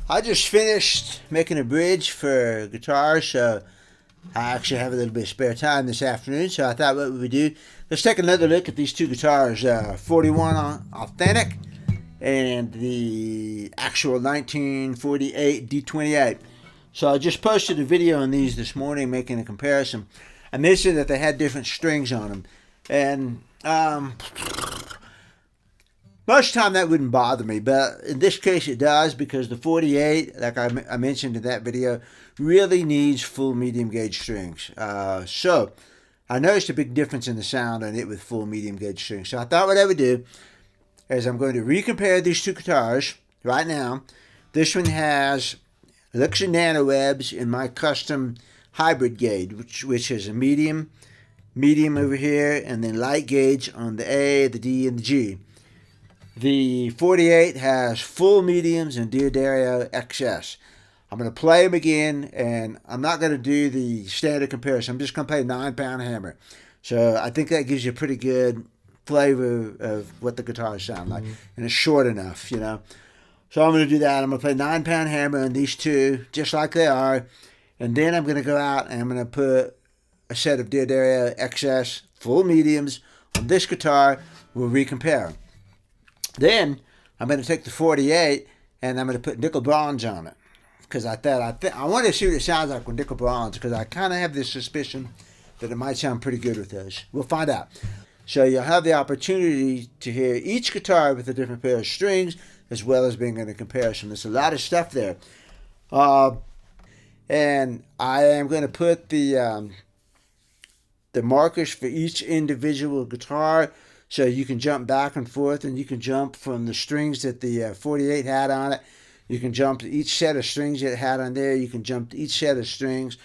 I just finished making a bridge for guitar, so I actually have a little bit of spare time this afternoon, so I thought what we would do, let's take another look at these two guitars, 41 Authentic and the actual 1948 D-28. So I just posted a video on these this morning making a comparison. I mentioned that they had different strings on them, and most of the time that wouldn't bother me, but in this case it does, because the 48, like I mentioned in that video, really needs full medium gauge strings. So I noticed a big difference in the sound on it with full medium gauge strings. So I thought what I would do is I'm going to recompare these two guitars right now. This one has Elixir Nano webs in my custom hybrid gauge, which is a medium over here, and then light gauge on the A, the D, and the G. The 48 has full mediums and D'Addario XS. I'm going to play them again, and I'm not going to do the standard comparison. I'm just going to play a 9-pound hammer. So I think that gives you a pretty good flavor of what the guitars sound like. And it's short enough, you know. So I'm going to do that. I'm going to play 9-pound hammer on these two, just like they are. And then I'm going to go out and I'm going to put a set of D'Addario XS full mediums on this guitar. We'll recompare. Then I'm going to take the 48 and I'm going to put nickel bronze on it, because I want to see what it sounds like with nickel bronze, because I kind of have this suspicion that it might sound pretty good with those. We'll find out. So you'll have the opportunity to hear each guitar with a different pair of strings, as well as being in a comparison. There's a lot of stuff there. And I am going to put the markers for each individual guitar, so you can jump back and forth, and you can jump from the strings that the 48 had on it. You can jump to each set of strings that it had on there. You can jump to each set of strings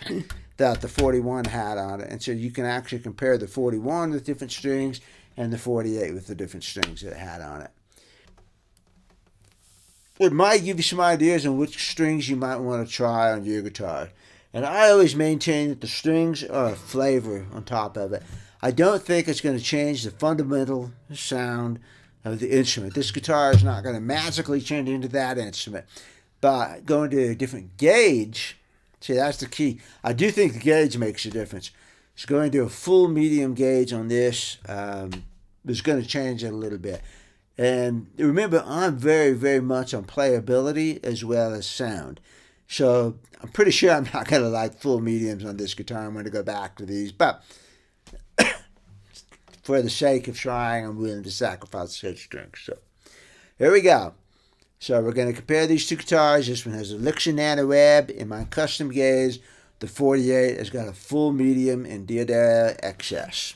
that the 41 had on it. And so you can actually compare the 41 with different strings and the 48 with the different strings that it had on it. It might give you some ideas on which strings you might want to try on your guitar. And I always maintain that the strings are a flavor on top of it. I don't think it's going to change the fundamental sound of the instrument. This guitar is not going to magically change into that instrument. But going to a different gauge, see, that's the key. I do think the gauge makes a difference. So going to a full medium gauge on this is going to change it a little bit. And remember, I'm very, very much on playability as well as sound. So I'm pretty sure I'm not going to like full mediums on this guitar. I'm going to go back to these. But for the sake of trying, I'm willing to sacrifice the strings. So here we go. So we're going to compare these two guitars. This one has a Elixir Nano web in my custom gauge. The 48 has got a full medium in D'Addario XS.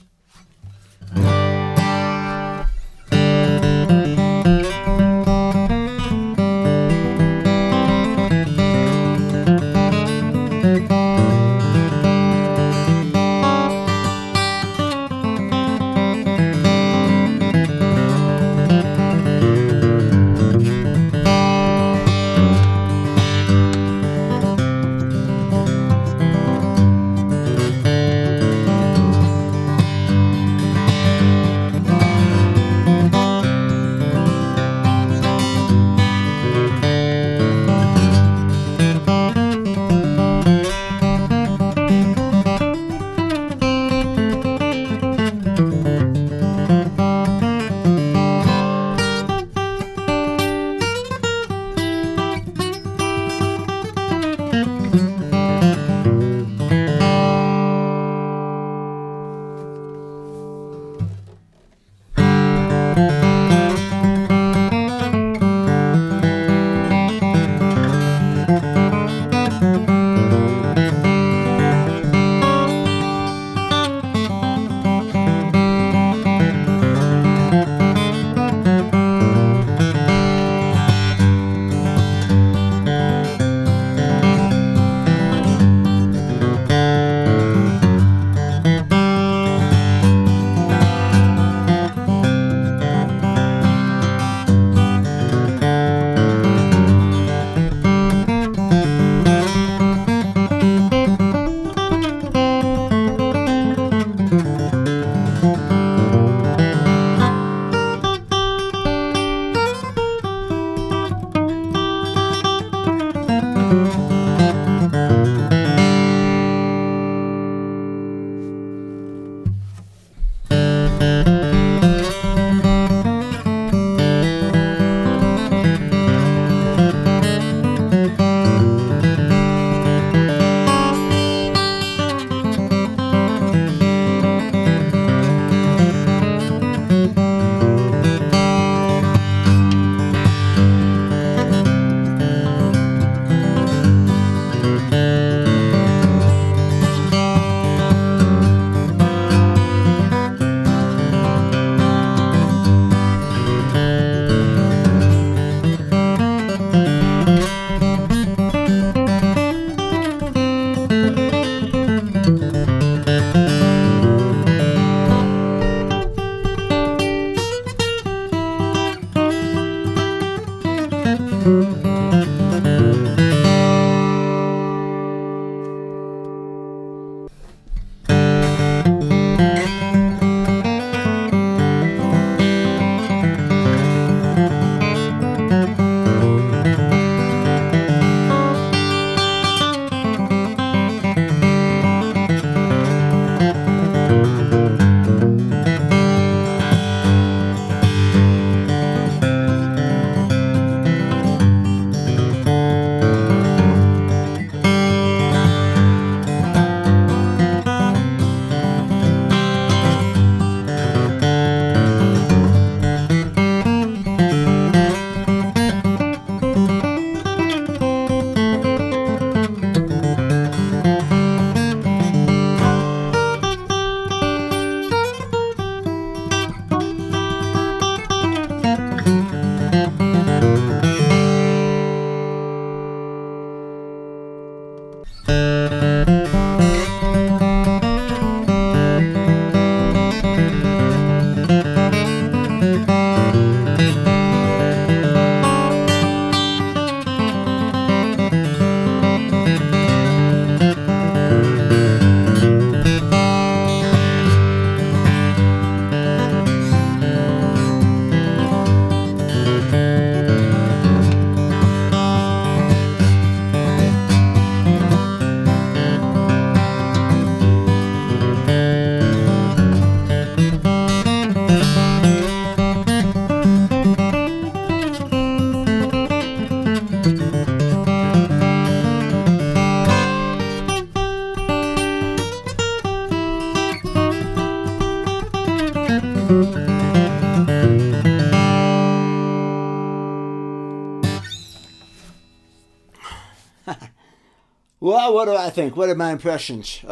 Well, what do I think? What are my impressions?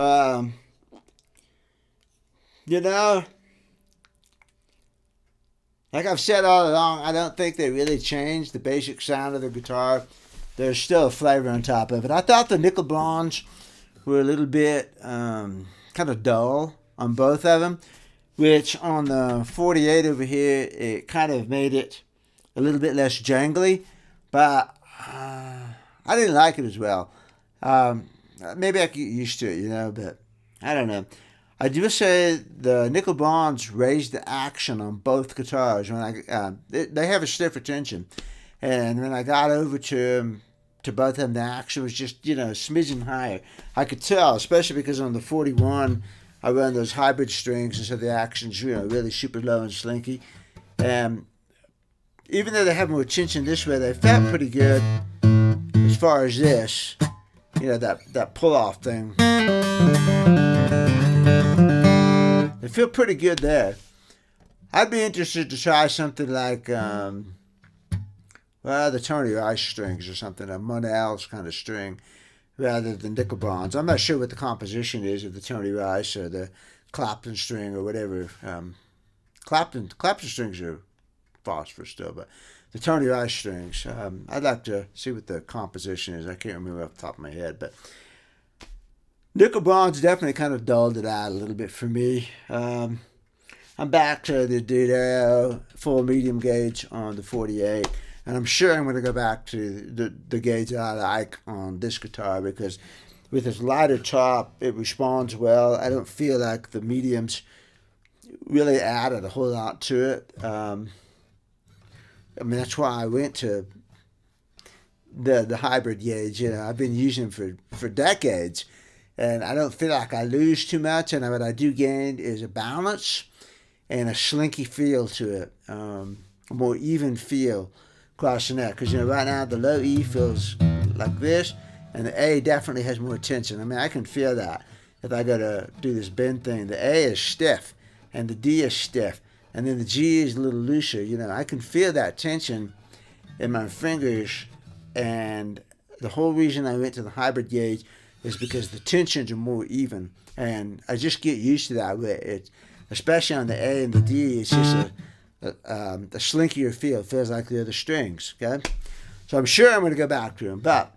You know, like I've said all along, I don't think they really changed the basic sound of the guitar. There's still a flavor on top of it. I thought the nickel blondes were a little bit kind of dull on both of them, which on the 48 over here, it kind of made it a little bit less jangly, but I didn't like it as well. Maybe I could get used to it, you know, but I don't know. I do say the nickel blondes raised the action on both guitars. When they have a stiffer tension, and when I got over to both of them, the action was just, you know, a smidgen higher. I could tell, especially because on the 41, I run those hybrid strings, and so the action's, you know, really super low and slinky. And even though they have more tension this way, they felt pretty good as far as this, you know, that pull-off thing. They feel pretty good there. I'd be interested to try something like, the Tony Rice strings or something, a Monell's kind of string, rather than nickel bronze. I'm not sure what the composition is of the Tony Rice or the Clapton string or whatever. Clapton strings are phosphorus still, but the Tony Rice strings, I'd like to see what the composition is. I can't remember off the top of my head, but nickel bronze definitely kind of dulled it out a little bit for me. I'm back to the D-28 full medium gauge on the 48. And I'm sure I'm going to go back to the gauge that I like on this guitar, because with its lighter top, it responds well. I don't feel like the mediums really added a whole lot to it. I mean, that's why I went to the hybrid gauge. You know, I've been using them for decades, and I don't feel like I lose too much. And what I do gain is a balance and a slinky feel to it, a more even feel across the neck. Because, you know, right now the low E feels like this, and the A definitely has more tension. I mean, I can feel that if I go to do this bend thing. The A is stiff, and the D is stiff, and then the G is a little looser. You know, I can feel that tension in my fingers, and the whole reason I went to the hybrid gauge is because the tensions are more even, and I just get used to that. It, especially on the A and the D, it's just a slinkier feel. It feels like the other strings, okay? So I'm sure I'm going to go back to them, but,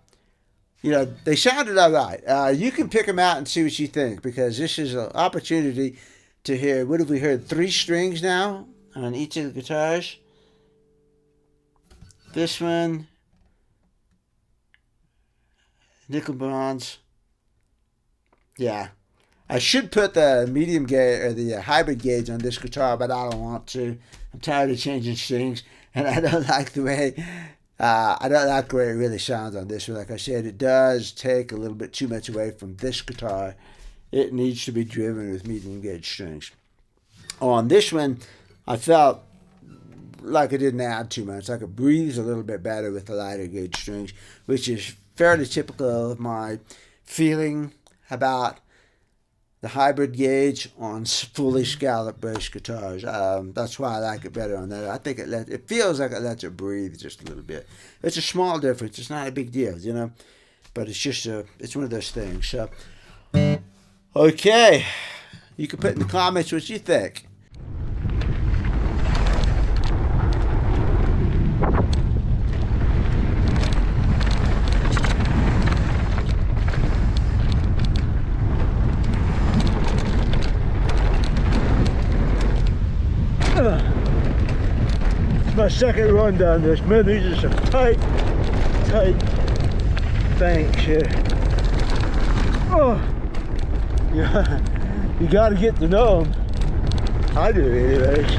you know, they sounded all right. You can pick them out and see what you think, because this is an opportunity to hear, what have we heard, 3 strings now on each of the guitars? This one, nickel bronze. Yeah. I should put the medium gauge or the hybrid gauge on this guitar, but I don't want to. I'm tired of changing strings, and I don't like the way it really sounds on this one. Like I said, it does take a little bit too much away from this guitar. It needs to be driven with medium gauge strings. On this one, I felt like it didn't add too much. Like it breathes a little bit better with the lighter gauge strings, which is fairly typical of my feeling about the hybrid gauge on fully scalloped bass guitars. That's why I like it better on that. I think it feels like it lets it breathe just a little bit. It's a small difference. It's not a big deal, you know. But it's just it's one of those things. So, okay, you can put in the comments what you think. My second run down this. Man, these are some tight banks here. Oh, yeah, you got to get to know them. I do, anyways.